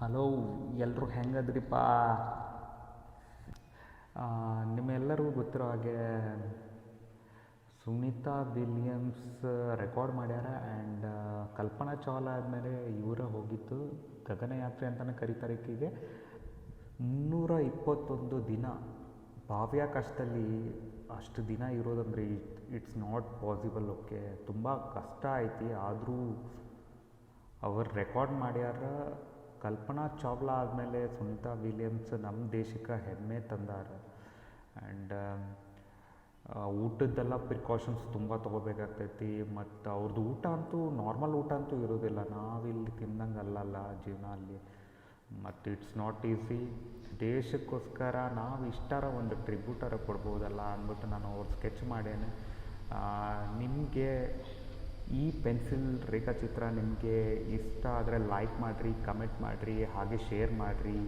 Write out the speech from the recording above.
Hello, ಎಲ್ರು ಹೆಂಗದ್ರಿಪ್ಪ? ನಿಮ್ಮೆಲ್ಲರಿಗೂ ಗೊತ್ತಿರೋ ಹಾಗೆ ಸುನೀತಾ ವಿಲಿಯಮ್ಸ್ ರೆಕಾರ್ಡ್ ಮಾಡ್ಯಾರ. ಆ್ಯಂಡ್ ಕಲ್ಪನಾ ಚಾವ್ಲಾ ಆದಮೇಲೆ ಇವರ ಹೋಗಿದ್ದು ಗಗನಯಾತ್ರೆ ಅಂತಲೇ ಕರೀತಾರೆ. ಈಕೆಗೆ 321 ದಿನ ಬಾಹ್ಯಾಕಾಶದಲ್ಲಿ ಅಷ್ಟು ದಿನ ಇರೋದಂದರೆ ಇಟ್ಸ್ ನಾಟ್ ಪಾಸಿಬಲ್. ಓಕೆ, ತುಂಬ ಕಷ್ಟ ಐತಿ. ಆದರೂ ಅವರು ರೆಕಾರ್ಡ್ ಮಾಡ್ಯಾರ. ಕಲ್ಪನಾ ಚಾವ್ಲಾ ಆದಮೇಲೆ ಸುನೀತಾ ವಿಲಿಯಮ್ಸ್ ನಮ್ಮ ದೇಶಕ್ಕೆ ಹೆಮ್ಮೆ ತಂದಾರ. ಆ್ಯಂಡ್ ಊಟದ್ದೆಲ್ಲ ಪ್ರಿಕಾಷನ್ಸ್ ತುಂಬ ತೊಗೋಬೇಕಾಗ್ತೈತಿ. ಮತ್ತು ಅವ್ರದ್ದು ಊಟ ಅಂತೂ ನಾರ್ಮಲ್ ಊಟ ಅಂತೂ ಇರೋದಿಲ್ಲ, ನಾವಿಲ್ಲಿ ತಿಂದಂಗೆ ಅಲ್ಲಲ್ಲ ಜೀವನ ಅಲ್ಲಿ. ಮತ್ತು ಇಟ್ಸ್ ನಾಟ್ ಈಸಿ. ದೇಶಕ್ಕೋಸ್ಕರ ನಾವು ಇಷ್ಟಾರ ಒಂದು ಟ್ರಿಬ್ಯೂಟರ ಕೊಡ್ಬೋದಲ್ಲ ಅಂದ್ಬಿಟ್ಟು ನಾನು ಅವ್ರು ಸ್ಕೆಚ್ ಮಾಡೇನೆ. ನಿಮಗೆ ಈ ಪೆನ್ಸಿಲ್ ರೇಖಾಚಿತ್ರ ನಿಮಗೆ ಇಷ್ಟ ಆದರೆ ಲೈಕ್ ಮಾಡಿರಿ, ಕಮೆಂಟ್ ಮಾಡಿರಿ, ಹಾಗೆ ಶೇರ್ ಮಾಡಿರಿ.